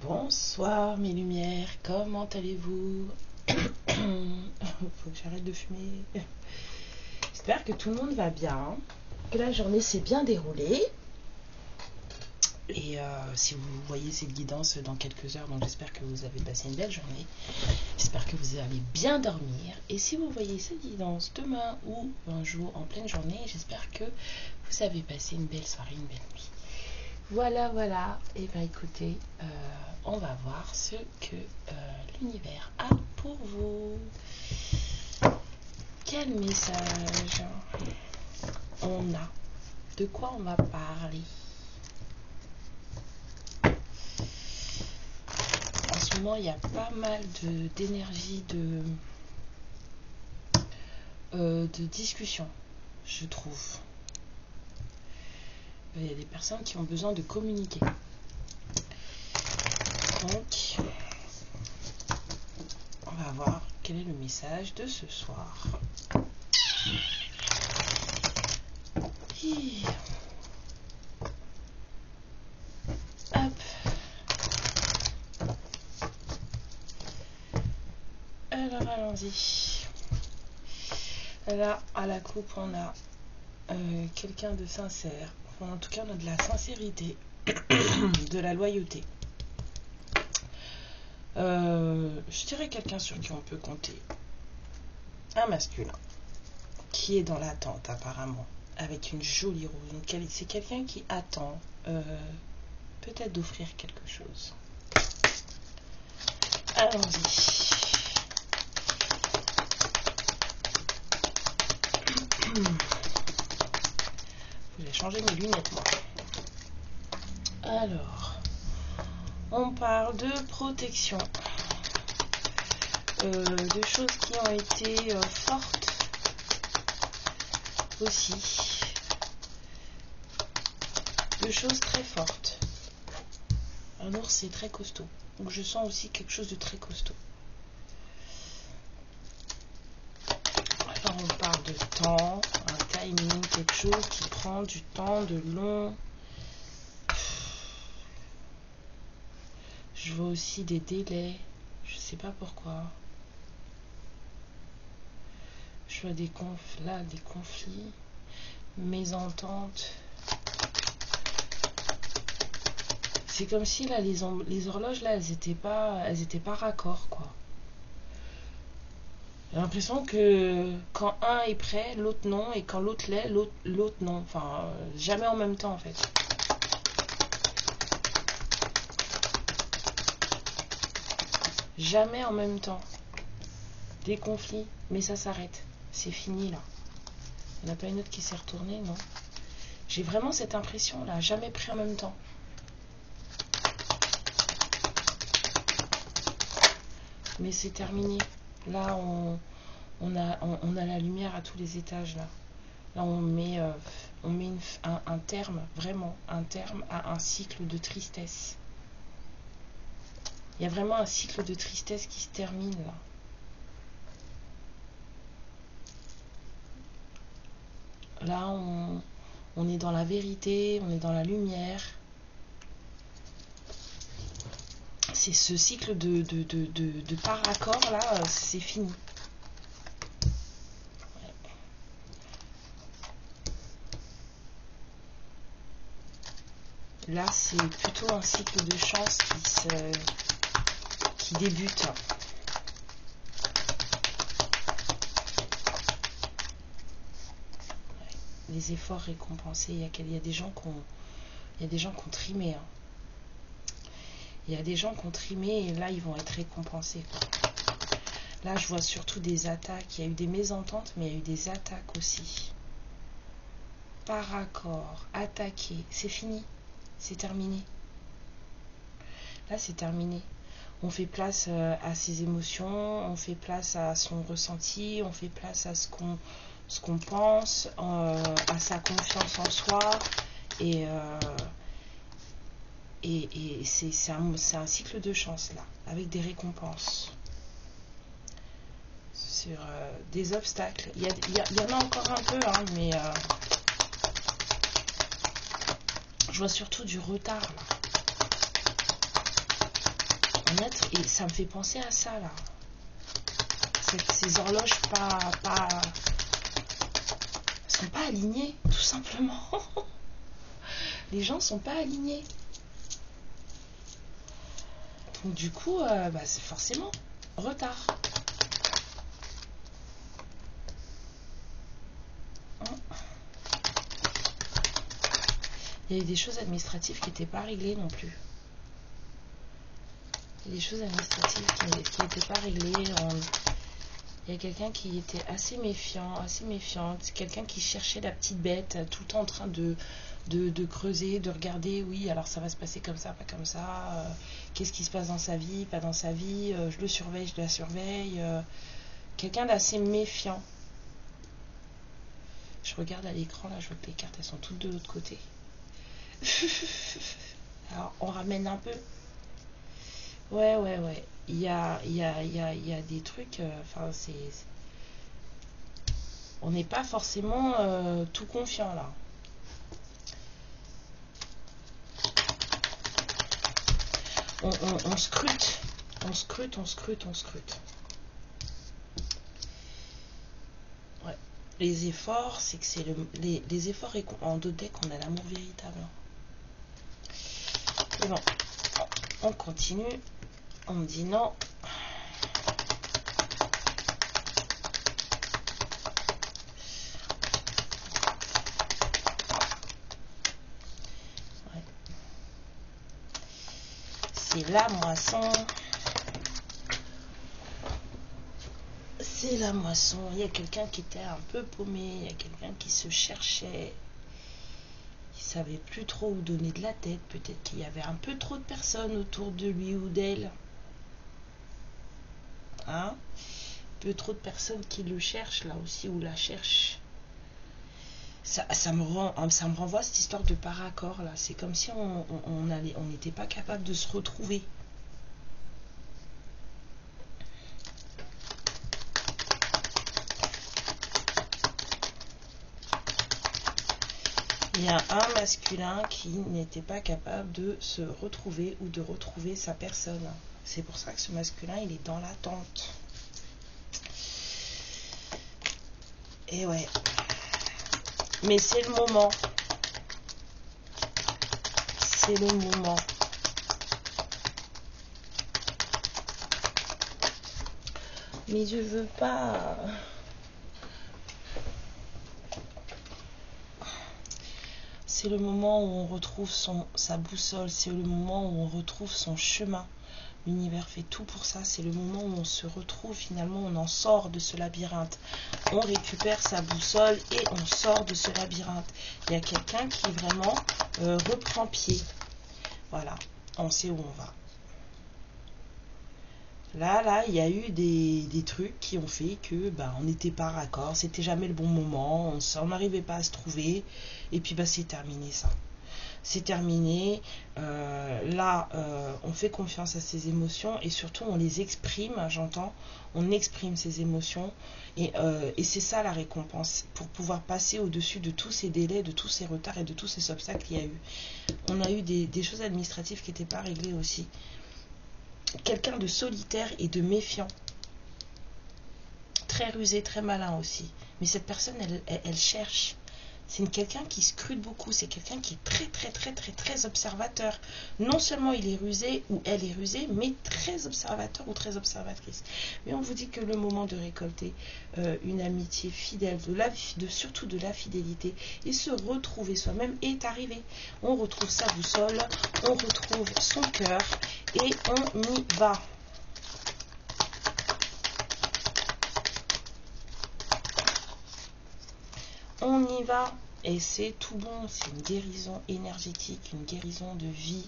Bonsoir mes lumières, comment allez-vous? Faut que j'arrête de fumer. J'espère que tout le monde va bien, que la journée s'est bien déroulée. Et si vous voyez cette guidance dans quelques heures, donc j'espère que vous avez passé une belle journée. J'espère que vous allez bien dormir. Et si vous voyez cette guidance demain ou un jour en pleine journée, j'espère que vous avez passé une belle soirée, une belle nuit. Voilà. Et bien écoutez, on va voir ce que l'univers a pour vous. Quel message on a? De quoi on va parler? En ce moment, il y a pas mal d'énergie de discussion, je trouve. Il y a des personnes qui ont besoin de communiquer. Donc, on va voir quel est le message de ce soir. Hop. Alors, allons-y. Là, à la coupe, on a quelqu'un de sincère. Enfin, en tout cas, on a de la sincérité, de la loyauté. Je dirais quelqu'un sur qui on peut compter. Un masculin qui est dans l'attente apparemment, avec une jolie rose. Donc c'est quelqu'un qui attend peut-être d'offrir quelque chose. Allons-y. J'ai changé mes lunettes moi. Alors, on parle de protection, de choses qui ont été fortes aussi, de choses très fortes. Un ours c'est très costaud, donc je sens aussi quelque chose de très costaud. Alors on parle de temps, un timing, quelque chose qui prend du temps, de long. Je vois aussi des délais, je sais pas pourquoi. Je vois des conflits, mésententes. C'est comme si là les horloges là elles étaient pas raccord quoi. J'ai l'impression que quand un est prêt, l'autre non, et quand l'autre l'est, l'autre non. Enfin, jamais en même temps en fait. Jamais en même temps. Des conflits, mais ça s'arrête. C'est fini là. Il n'y en a pas une autre qui s'est retournée, non? J'ai vraiment cette impression là, jamais pris en même temps. Mais c'est terminé. Là, on a la lumière à tous les étages là. Là, on met un terme, vraiment, un terme à un cycle de tristesse. Il y a vraiment un cycle de tristesse qui se termine là. Là, on est dans la vérité, on est dans la lumière. C'est ce cycle de par accord là, c'est fini. Là, c'est plutôt un cycle de chance qui débute. Les efforts récompensés. Il y a des gens qui ont trimé. Hein. Il y a des gens qui ont trimé et là, ils vont être récompensés. Quoi. Là, je vois surtout des attaques. Il y a eu des mésententes, mais il y a eu des attaques aussi. Par accord, attaquer, c'est fini. C'est terminé. Là, c'est terminé. On fait place à ses émotions, on fait place à son ressenti, on fait place à ce qu'on pense, à sa confiance en soi. Et c'est un cycle de chance là, avec des récompenses. sur des obstacles. Il y en a encore un peu, hein, mais je vois surtout du retard là. Et ça me fait penser à ça là. Ces horloges sont pas alignées, tout simplement. Les gens sont pas alignés. Donc du coup, c'est forcément retard. Il y a eu des choses administratives qui n'étaient pas réglées non plus. Il y a des choses administratives qui n'étaient pas réglées. Il y a quelqu'un qui était assez méfiante. Quelqu'un qui cherchait la petite bête, tout le temps en train de creuser, de regarder. Oui, alors ça va se passer comme ça, pas comme ça. Qu'est-ce qui se passe dans sa vie, pas dans sa vie. Je le surveille, je la surveille. Quelqu'un d'assez méfiant. Je regarde à l'écran, là, je vois que les cartes, elles sont toutes de l'autre côté. Alors, on ramène un peu. Ouais. Il y a des trucs, on n'est pas forcément tout confiant, là. On scrute. On scrute. Ouais. Les efforts, c'est que c'est les efforts en deux decks, on a l'amour véritable. Et bon, on continue. On me dit non. Ouais. C'est la moisson. C'est la moisson. Il y a quelqu'un qui était un peu paumé. Il y a quelqu'un qui se cherchait. Il savait plus trop où donner de la tête. Peut-être qu'il y avait un peu trop de personnes autour de lui ou d'elle. Hein? Un peu trop de personnes qui le cherchent là aussi, ou la cherchent. Ça me renvoie à cette histoire de par-accord là. C'est comme si on n'était pas capable de se retrouver. Il y a un masculin qui n'était pas capable de se retrouver ou de retrouver sa personne. C'est pour ça que ce masculin, il est dans l'attente. Et ouais. Mais c'est le moment. C'est le moment. Mais je veux pas... C'est le moment où on retrouve sa boussole. C'est le moment où on retrouve son chemin. L'univers fait tout pour ça. C'est le moment où on se retrouve, finalement, on en sort de ce labyrinthe. On récupère sa boussole et on sort de ce labyrinthe. Il y a quelqu'un qui vraiment reprend pied. Voilà, on sait où on va. Là, il y a eu des trucs qui ont fait que on n'était pas raccord, c'était jamais le bon moment, on n'arrivait pas à se trouver, et puis c'est terminé ça. C'est terminé. On fait confiance à ses émotions et surtout on les exprime, j'entends, on exprime ses émotions et c'est ça la récompense pour pouvoir passer au-dessus de tous ces délais, de tous ces retards et de tous ces obstacles qu'il y a eu. On a eu des choses administratives qui n'étaient pas réglées aussi. Quelqu'un de solitaire et de méfiant, très rusé, très malin aussi. Mais cette personne, elle cherche. C'est quelqu'un qui scrute beaucoup, c'est quelqu'un qui est très observateur. Non seulement il est rusé ou elle est rusée, mais très observateur ou très observatrice. Mais on vous dit que le moment de récolter une amitié fidèle, surtout de la fidélité, et se retrouver soi-même est arrivé. On retrouve sa boussole, on retrouve son cœur, et on y va. On y va et c'est tout bon, c'est une guérison énergétique, une guérison de vie.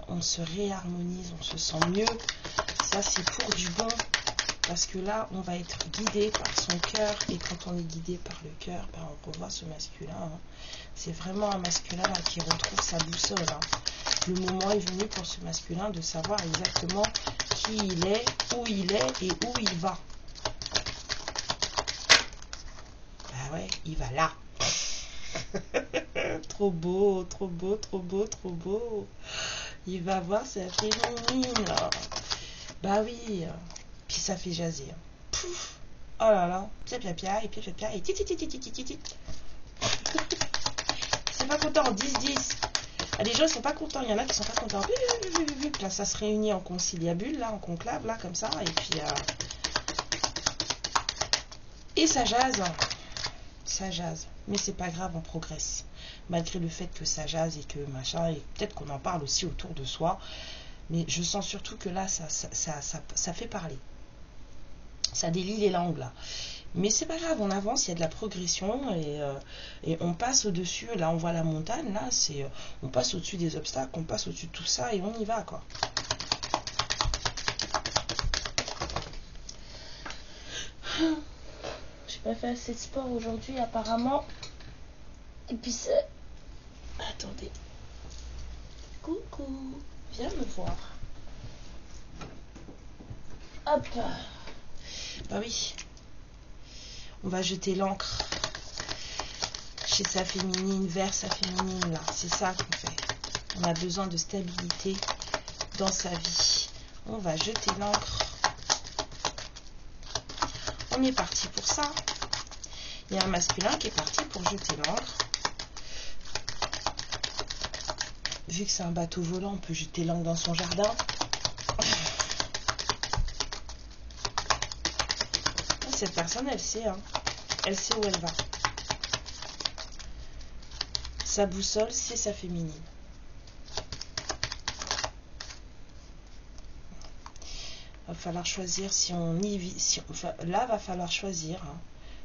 On se réharmonise, on se sent mieux. Ça c'est pour du bon parce que là on va être guidé par son cœur et quand on est guidé par le cœur, on revoit ce masculin. Hein. C'est vraiment un masculin là, qui retrouve sa boussole. Hein. Le moment est venu pour ce masculin de savoir exactement qui il est, où il est et où il va. il va là. Trop beau, trop beau, trop beau, trop beau. Il va voir sa féminine. Bah oui. Puis ça fait jaser. Pouf. Oh là là. Pia pia pia et pia pia pia et tit tit tit tit tit tit. C'est pas content. 10-10. Ah, les gens ils sont pas contents. Il y en a qui sont pas contents. Là ça se réunit en conciliabule, là, en conclave, là, comme ça. Et puis et ça jase. Ça jase. Mais c'est pas grave, on progresse. Malgré le fait que ça jase et que machin, et peut-être qu'on en parle aussi autour de soi. Mais je sens surtout que là, ça fait parler. Ça délie les langues, là. Mais c'est pas grave, on avance, il y a de la progression et on passe au-dessus. Là, on voit la montagne, là, on passe au-dessus des obstacles, on passe au-dessus de tout ça et on y va, quoi. J'ai pas fait assez de sport aujourd'hui, apparemment. Et puis c'est... Attendez. Coucou. Viens me voir. Hop. Bah oui. On va jeter l'encre chez sa féminine, vers sa féminine, là. C'est ça qu'on fait. On a besoin de stabilité dans sa vie. On va jeter l'encre. On est parti pour ça. Il y a un masculin qui est parti pour jeter l'encre. Vu que c'est un bateau volant, on peut jeter l'encre dans son jardin. Cette personne, elle sait, hein. Elle sait où elle va. Sa boussole, c'est sa féminine. Va falloir choisir si on y vit. Là, va falloir choisir. Hein.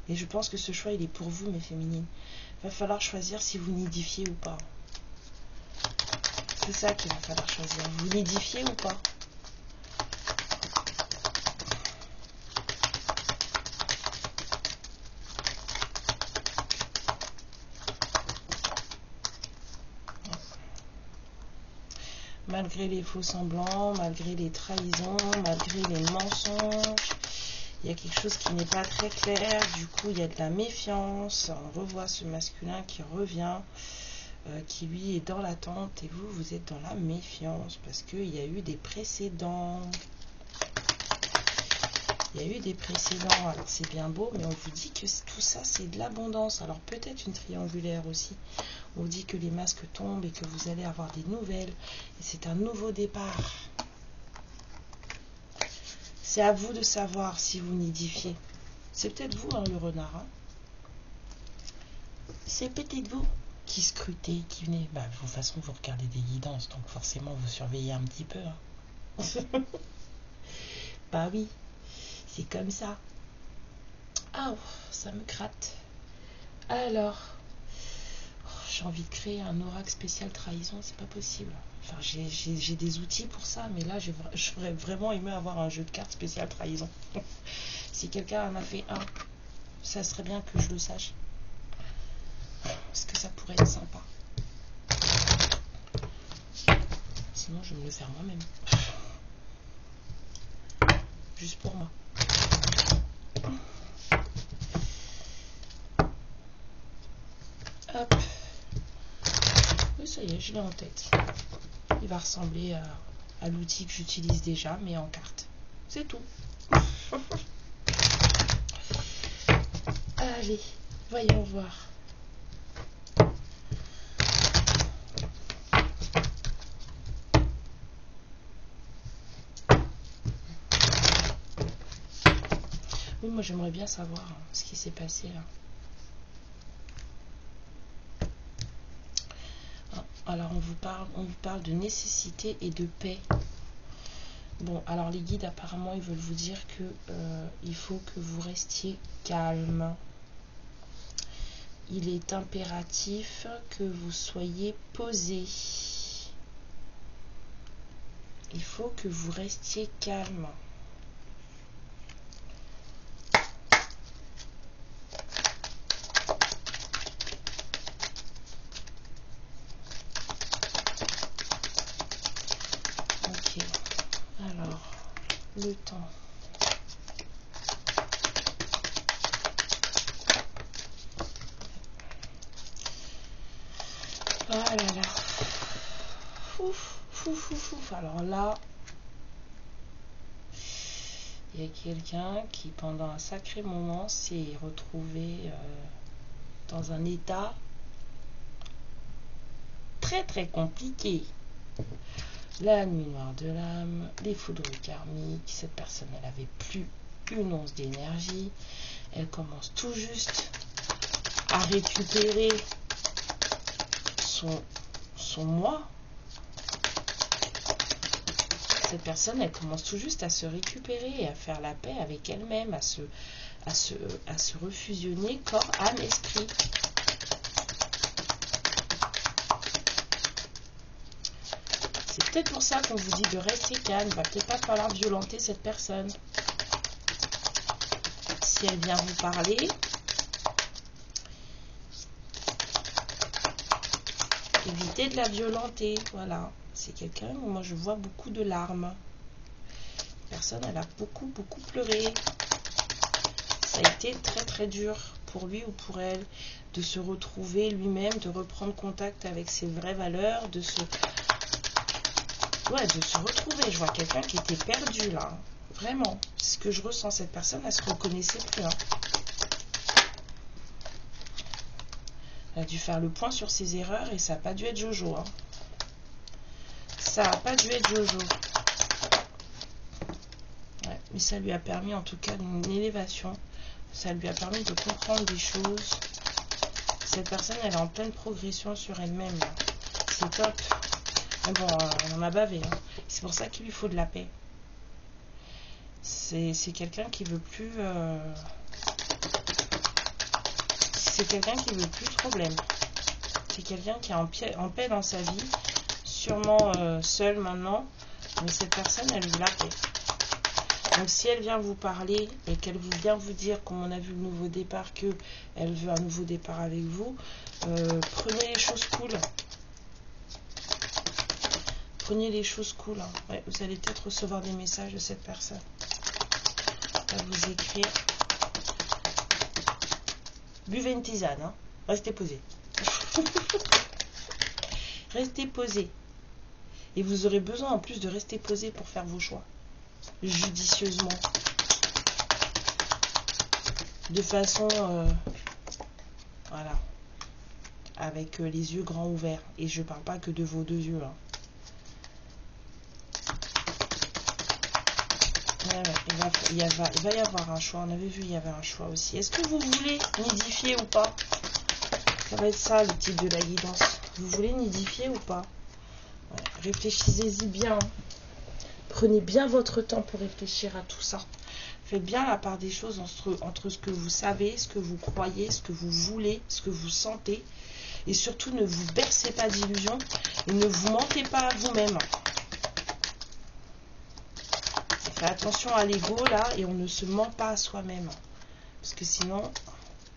Et je pense que ce choix, il est pour vous, mes féminines. Va falloir choisir si vous nidifiez ou pas. C'est ça qu'il va falloir choisir. Vous nidifiez ou pas? Malgré les faux semblants, malgré les trahisons, malgré les mensonges, il y a quelque chose qui n'est pas très clair. Du coup, il y a de la méfiance. On revoit ce masculin qui revient, qui lui est dans l'attente et vous, vous êtes dans la méfiance parce qu'il y a eu des précédents. Il y a eu des précédents. Alors, c'est bien beau, mais on vous dit que tout ça, c'est de l'abondance. Alors, peut-être une triangulaire aussi. On vous dit que les masques tombent et que vous allez avoir des nouvelles. Et c'est un nouveau départ. C'est à vous de savoir si vous nidifiez. C'est peut-être vous, hein, le renard. Hein. C'est peut-être vous qui scrutez, qui venez. Bah, de toute façon, vous regardez des guidances, donc forcément, vous surveillez un petit peu. Hein. Bah oui, c'est comme ça. Ah, ça me gratte. Alors... J'ai envie de créer un oracle spécial trahison, c'est pas possible. Enfin, j'ai des outils pour ça, mais là, j'aurais vraiment aimé avoir un jeu de cartes spécial trahison. Si quelqu'un en a fait un, ça serait bien que je le sache. Parce que ça pourrait être sympa. Sinon, je vais me le faire moi-même. Juste pour moi. Hop. Ça y est, je l'ai en tête. Il va ressembler à l'outil que j'utilise déjà, mais en carte. C'est tout. Allez, voyons voir. Oui, moi j'aimerais bien savoir hein, ce qui s'est passé là. Alors on vous parle de nécessité et de paix. Bon, alors les guides apparemment ils veulent vous dire que il faut que vous restiez calme. Il est impératif que vous soyez posé. Il faut que vous restiez calme. Alors, le temps. Ah là là. Fouf, fouf, fouf, fouf. Alors là, il y a quelqu'un qui, pendant un sacré moment, s'est retrouvé dans un état très très compliqué. La nuit noire de l'âme, les foudres karmiques. Cette personne, elle avait plus une once d'énergie. Elle commence tout juste à récupérer son moi. Cette personne, elle commence tout juste à se récupérer et à faire la paix avec elle-même, à se refusionner corps, âme, esprit. C'est peut-être pour ça qu'on vous dit de rester calme. Il va peut-être pas falloir violenter cette personne. Si elle vient vous parler, évitez de la violenter. Voilà. C'est quelqu'un où moi je vois beaucoup de larmes. La personne, elle a beaucoup pleuré. Ça a été très très dur pour lui ou pour elle de se retrouver lui-même, de reprendre contact avec ses vraies valeurs, de se retrouver. Je vois quelqu'un qui était perdu là. Vraiment. C'est ce que je ressens. Cette personne, elle se reconnaissait plus. Hein. Elle a dû faire le point sur ses erreurs et ça n'a pas dû être Jojo. Hein. Ça n'a pas dû être Jojo. Ouais, mais ça lui a permis en tout cas une élévation. Ça lui a permis de comprendre des choses. Cette personne, elle est en pleine progression sur elle-même. C'est top. Mais bon, on en a bavé. Hein. C'est pour ça qu'il lui faut de la paix. C'est quelqu'un qui veut plus... C'est quelqu'un qui veut plus de problème. C'est quelqu'un qui est en paix dans sa vie. Sûrement seule maintenant. Mais cette personne, elle veut la paix. Donc si elle vient vous parler et qu'elle vient vous dire, comme on a vu le nouveau départ, qu'elle veut un nouveau départ avec vous, prenez les choses cool. Prenez les choses cool. Hein. Ouais, vous allez peut-être recevoir des messages de cette personne. Elle va vous écrire. Buvez une tisane. Hein. Restez posé. Restez posé. Et vous aurez besoin en plus de rester posé pour faire vos choix. Judicieusement. De façon... voilà. Avec les yeux grands ouverts. Et je ne parle pas que de vos deux yeux. Hein. Ouais, il va y avoir un choix. On avait vu, il y avait un choix aussi. Est-ce que vous voulez nidifier ou pas? Ça va être ça le titre de la guidance. Vous voulez nidifier ou pas? Ouais, réfléchissez-y bien. Prenez bien votre temps pour réfléchir à tout ça. Faites bien la part des choses entre ce que vous savez, ce que vous croyez, ce que vous voulez, ce que vous sentez. Et surtout, ne vous bercez pas d'illusions et ne vous mentez pas à vous-même. Faites attention à l'ego là et on ne se ment pas à soi-même. Parce que sinon,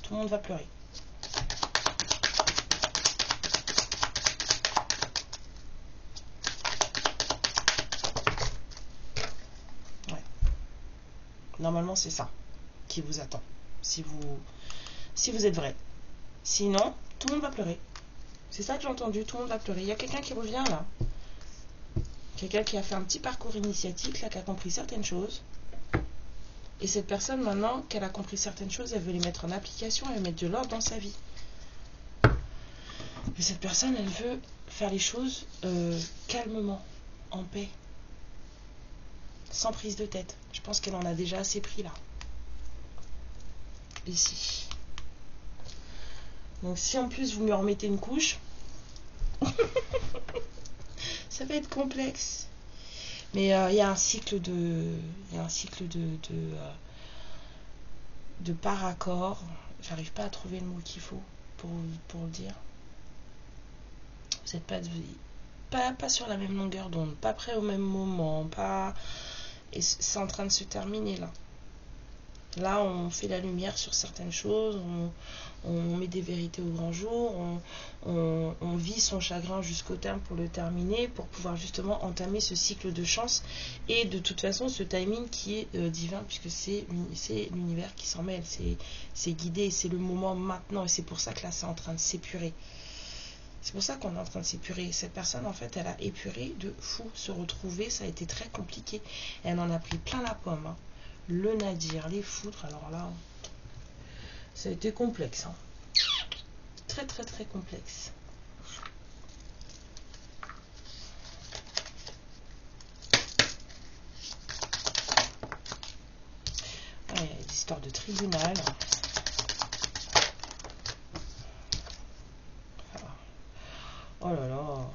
tout le monde va pleurer. Ouais. Normalement, c'est ça qui vous attend. Si vous êtes vrai. Sinon, tout le monde va pleurer. C'est ça que j'ai entendu, tout le monde va pleurer. Il y a quelqu'un qui revient là. Quelqu'un qui a fait un petit parcours initiatique, là, qui a compris certaines choses. Et cette personne, maintenant qu'elle a compris certaines choses, elle veut les mettre en application, elle veut mettre de l'ordre dans sa vie. Et cette personne, elle veut faire les choses calmement, en paix. Sans prise de tête. Je pense qu'elle en a déjà assez pris là. Ici. Donc si en plus vous lui en remettez une couche, ça va être complexe. Mais il y a un cycle de par accord. J'arrive pas à trouver le mot qu'il faut pour le dire. Vous n'êtes pas sur la même longueur d'onde, pas près au même moment, pas. Et c'est en train de se terminer là. Là, on fait la lumière sur certaines choses, on met des vérités au grand jour, on vit son chagrin jusqu'au terme pour le terminer, pour pouvoir justement entamer ce cycle de chance. Et de toute façon, ce timing qui est divin, puisque c'est l'univers qui s'en mêle, c'est guidé, c'est le moment maintenant, et c'est pour ça que là, c'est en train de s'épurer. C'est pour ça qu'on est en train de s'épurer. Cette personne, en fait, elle a épuré de fou. Se retrouver, ça a été très compliqué. Et elle en a pris plein la pomme. Hein. Le nadir, les foudres, alors là, ça a été complexe. Hein. Très, très, très complexe. Ouais, l'histoire de tribunal. Oh là là.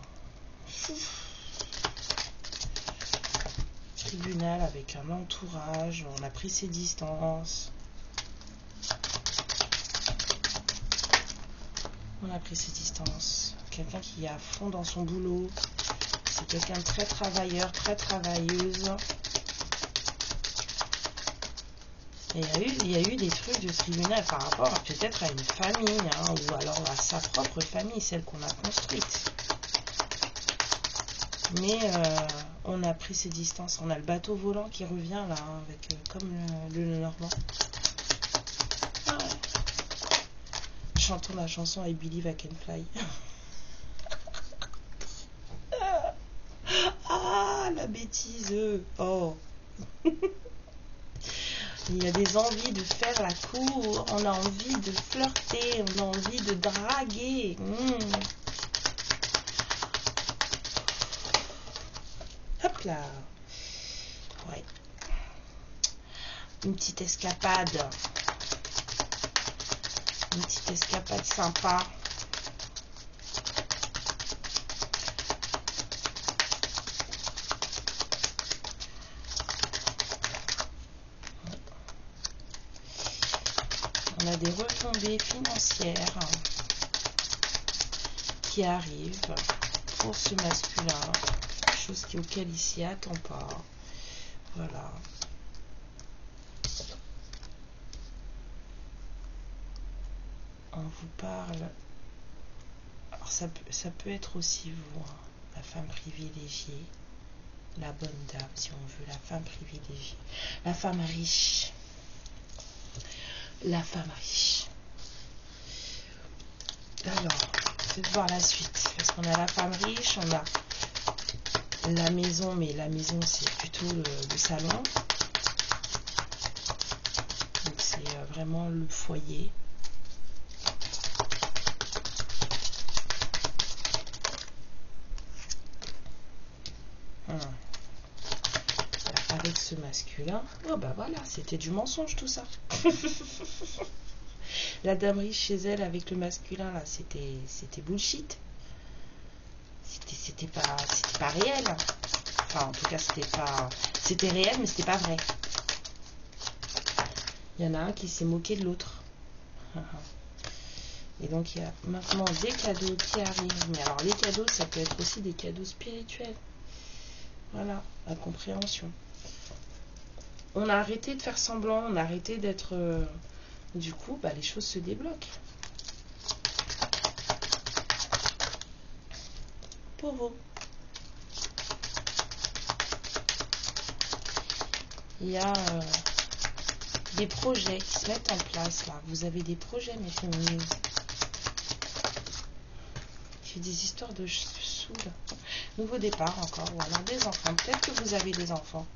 Tribunal avec un entourage, on a pris ses distances. On a pris ses distances. Quelqu'un qui est à fond dans son boulot. C'est quelqu'un de très travailleur, très travailleuse. Et il y a eu des trucs de tribunal par rapport peut-être à une famille, hein, ou alors à sa propre famille, celle qu'on a construite. Mais on a pris ses distances. On a le bateau volant qui revient là, hein, avec comme le Normand. Ah ouais. Chantons la chanson I Believe I Can Fly. Ah, la bêtise. Oh. Il y a des envies de faire la cour, on a envie de flirter, on a envie de draguer. Hop là. Ouais. Une petite escapade. Une petite escapade sympa. On a des retombées financières qui arrivent pour ce masculin, chose auquel il s'y attend pas. Voilà. On vous parle. Alors ça peut être aussi vous, hein, la femme privilégiée, la bonne dame, si on veut, la femme privilégiée, la femme riche. La femme riche. Alors, je vais voir la suite. Parce qu'on a la femme riche, on a la maison, mais la maison c'est plutôt le salon. Donc c'est vraiment le foyer. Avec ce masculin, oh bah voilà, c'était du mensonge tout ça. La dame riche chez elle avec le masculin là, c'était bullshit. C'était pas réel. Enfin en tout cas c'était réel mais c'était pas vrai. Il y en a un qui s'est moqué de l'autre. Et donc il y a maintenant des cadeaux qui arrivent. Mais alors les cadeaux, ça peut être aussi des cadeaux spirituels. Voilà, la compréhension. On a arrêté de faire semblant, on a arrêté d'être... du coup, bah, les choses se débloquent. Pour vous. Il y a des projets qui se mettent en place, là. Vous avez des projets, mes féminines. J'ai des histoires de saoul. Nouveau départ encore, ou alors des enfants. Peut-être que vous avez des enfants.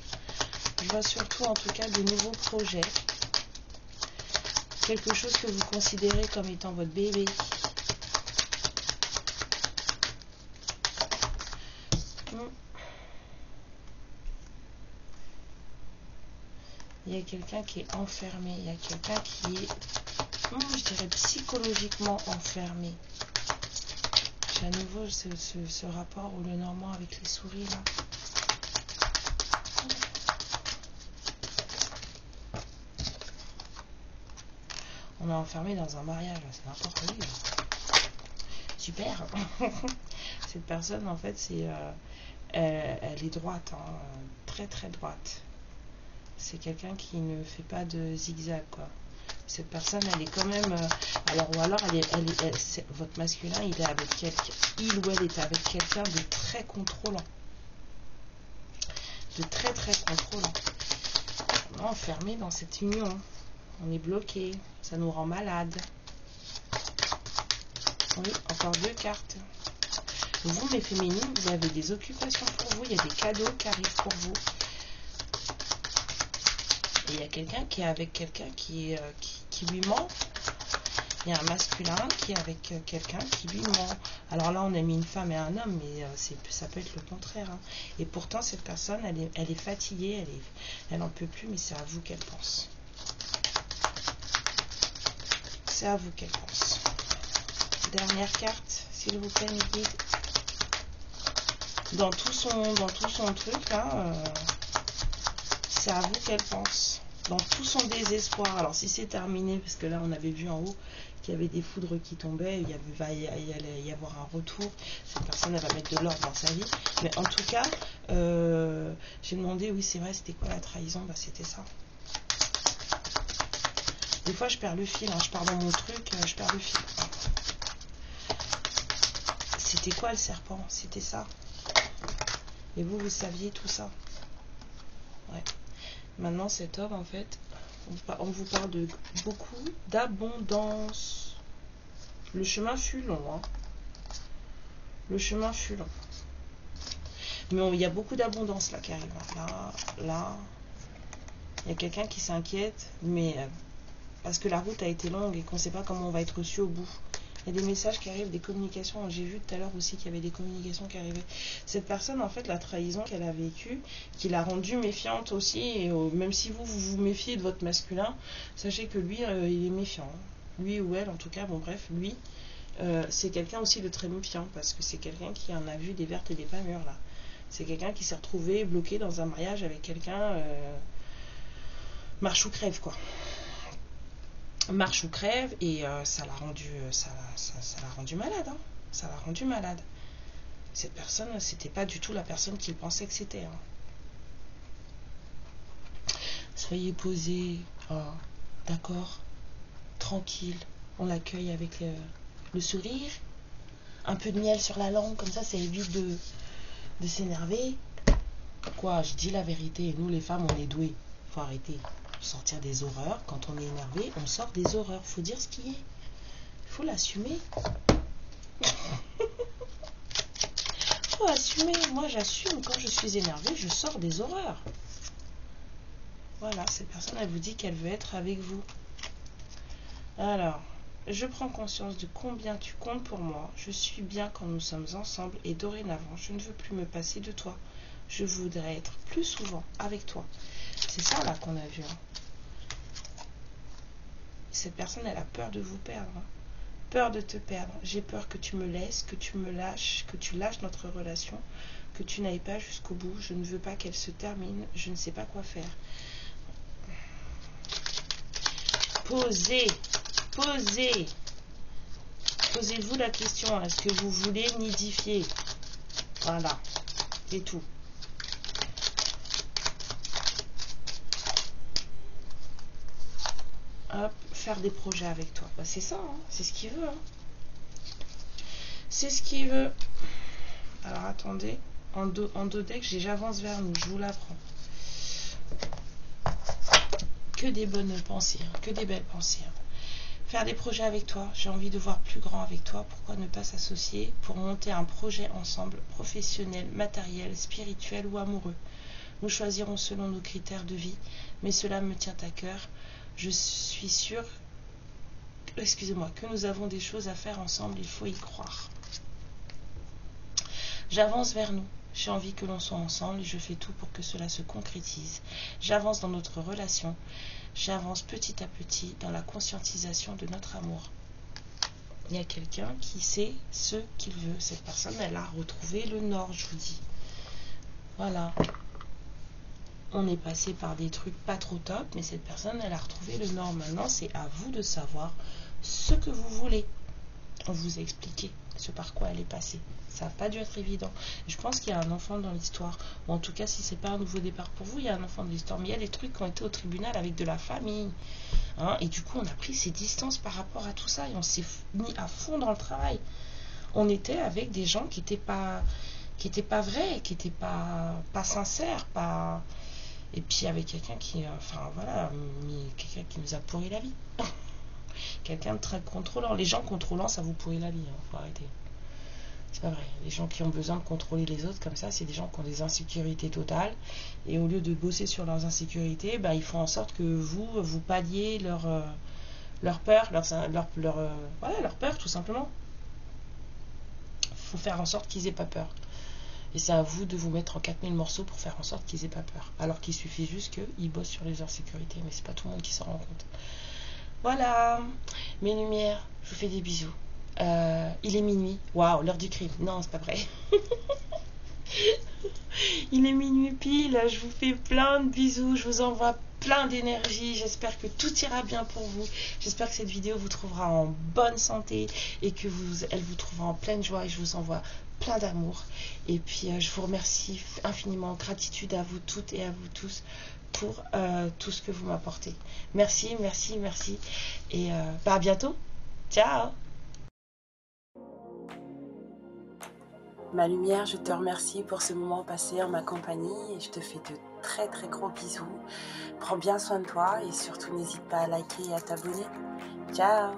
Je vois surtout en tout cas de nouveaux projets. Quelque chose que vous considérez comme étant votre bébé. Il y a quelqu'un qui est enfermé. Il y a quelqu'un qui est, je dirais, psychologiquement enfermé. J'ai à nouveau ce rapport au Lenormand avec les souris là. On est enfermé dans un mariage, c'est n'importe quoi. Super. Cette personne, en fait, elle est droite, hein, très très droite. C'est quelqu'un qui ne fait pas de zigzag, quoi. Cette personne, elle est quand même... alors, ou alors, votre masculin, il est avec quelqu'un... Il ou elle est avec quelqu'un de très contrôlant. De très très contrôlant. On est enfermé dans cette union. On est bloqué. Ça nous rend malade. Oui, encore 2 cartes. Vous, mes féminines, vous avez des occupations pour vous. Il y a des cadeaux qui arrivent pour vous. Et il y a quelqu'un qui est avec quelqu'un qui lui ment. Il y a un masculin qui est avec quelqu'un qui lui ment. Alors là, on a mis une femme et un homme, mais ça peut être le contraire. Hein. Et pourtant, cette personne, elle est fatiguée, elle n'en peut plus, mais c'est à vous qu'elle pense. C'est à vous qu'elle pense. Dernière carte, s'il vous plaît, mes guides. Dans tout son truc, là, c'est à vous qu'elle pense. Dans tout son désespoir. Alors, si c'est terminé, parce que là, on avait vu en haut qu'il y avait des foudres qui tombaient, il allait y avoir un retour. Cette personne, elle va mettre de l'ordre dans sa vie. Mais en tout cas, j'ai demandé, oui, c'est vrai, c'était quoi la trahison? Bah, c'était ça. Des fois, je perds le fil. Hein, je pars dans mon truc, je perds le fil. C'était quoi le serpent? C'était ça. Et vous, vous saviez tout ça. Ouais. Maintenant, cet homme, en fait, on vous parle de beaucoup d'abondance. Le chemin fut long. Hein. Le chemin fut long. Mais il y a beaucoup d'abondance là qui arrive. Là. Il y a quelqu'un qui s'inquiète, mais parce que la route a été longue et qu'on ne sait pas comment on va être reçu au bout. Il y a des messages qui arrivent, des communications. J'ai vu tout à l'heure aussi qu'il y avait des communications qui arrivaient. Cette personne, en fait, la trahison qu'elle a vécue, qui l'a rendue méfiante aussi, et même si vous vous méfiez de votre masculin, sachez que lui, il est méfiant. Lui ou elle, en tout cas, bon bref, lui, c'est quelqu'un aussi de très méfiant, parce que c'est quelqu'un qui en a vu des vertes et des pas mûres, là. C'est quelqu'un qui s'est retrouvé bloqué dans un mariage avec quelqu'un, marche ou crève, quoi. Marche ou crève, et ça l'a rendu malade. Hein. Ça l'a rendu malade. Cette personne, c'était pas du tout la personne qu'il pensait que c'était. Hein. Soyez posés, d'accord, tranquille. On l'accueille avec le sourire, un peu de miel sur la langue, comme ça évite de s'énerver. Quoi, je dis la vérité, nous les femmes, on est douées. Faut arrêter. Sortir des horreurs. Quand on est énervé, on sort des horreurs. Faut dire ce qui est. Faut l'assumer. Faut assumer. Moi, j'assume. Quand je suis énervée, je sors des horreurs. Voilà, cette personne, elle vous dit qu'elle veut être avec vous. Alors, je prends conscience de combien tu comptes pour moi. Je suis bien quand nous sommes ensemble et dorénavant, je ne veux plus me passer de toi. Je voudrais être plus souvent avec toi. C'est ça là qu'on a vu. Hein. Cette personne, elle a peur de vous perdre. Hein. Peur de te perdre. J'ai peur que tu me laisses, que tu me lâches, que tu lâches notre relation, que tu n'ailles pas jusqu'au bout. Je ne veux pas qu'elle se termine. Je ne sais pas quoi faire. Posez. Posez-vous la question. Est-ce que vous voulez nidifier? Voilà. C'est tout. Hop, faire des projets avec toi. Bah, c'est ça, hein, c'est ce qu'il veut. Hein. C'est ce qu'il veut. Alors attendez, en deux decks, j'avance vers nous, je vous l'apprends. Que des bonnes pensées, hein, que des belles pensées. Hein. Faire des projets avec toi, j'ai envie de voir plus grand avec toi. Pourquoi ne pas s'associer pour monter un projet ensemble, professionnel, matériel, spirituel ou amoureux? Nous choisirons selon nos critères de vie, mais cela me tient à cœur. Je suis sûre, excusez-moi, que nous avons des choses à faire ensemble, il faut y croire. J'avance vers nous, j'ai envie que l'on soit ensemble et je fais tout pour que cela se concrétise. J'avance dans notre relation, j'avance petit à petit dans la conscientisation de notre amour. Il y a quelqu'un qui sait ce qu'il veut. Cette personne, elle a retrouvé le nord, je vous dis. Voilà. On est passé par des trucs pas trop top, mais cette personne, elle a retrouvé le nord. Maintenant, c'est à vous de savoir ce que vous voulez. On vous a expliqué ce par quoi elle est passée. Ça n'a pas dû être évident. Je pense qu'il y a un enfant dans l'histoire. Ou en tout cas, si c'est pas un nouveau départ pour vous, il y a un enfant dans l'histoire. Mais il y a des trucs qui ont été au tribunal avec de la famille. Hein, et du coup, on a pris ses distances par rapport à tout ça. Et on s'est mis à fond dans le travail. On était avec des gens qui n'étaient pas vrais, qui n'étaient pas sincères, pas... Et puis avec quelqu'un qui, enfin voilà, quelqu'un qui nous a pourri la vie. Quelqu'un de très contrôlant. Les gens contrôlants, ça vous pourrit la vie, hein, faut arrêter. C'est pas vrai. Les gens qui ont besoin de contrôler les autres comme ça, c'est des gens qui ont des insécurités totales. Et au lieu de bosser sur leurs insécurités, bah, ils font en sorte que vous palliez leur peur, voilà, leur peur tout simplement. Il faut faire en sorte qu'ils aient pas peur. Et c'est à vous de vous mettre en 4000 morceaux pour faire en sorte qu'ils aient pas peur. Alors qu'il suffit juste qu'ils bossent sur les insécurités. Mais c'est pas tout le monde qui s'en rend compte. Voilà, mes lumières, je vous fais des bisous. Il est minuit. Waouh, l'heure du crime. Non, c'est pas vrai. Il est minuit pile. Je vous fais plein de bisous. Je vous envoie plein d'énergie. J'espère que tout ira bien pour vous. J'espère que cette vidéo vous trouvera en bonne santé et que elle vous trouvera en pleine joie. Et je vous envoie plein d'amour. Et puis, je vous remercie infiniment. Gratitude à vous toutes et à vous tous pour tout ce que vous m'apportez. Merci, merci, merci. Et à bientôt. Ciao. Ma lumière, je te remercie pour ce moment passé en ma compagnie et je te fais de très très gros bisous. Prends bien soin de toi et surtout n'hésite pas à liker et à t'abonner. Ciao.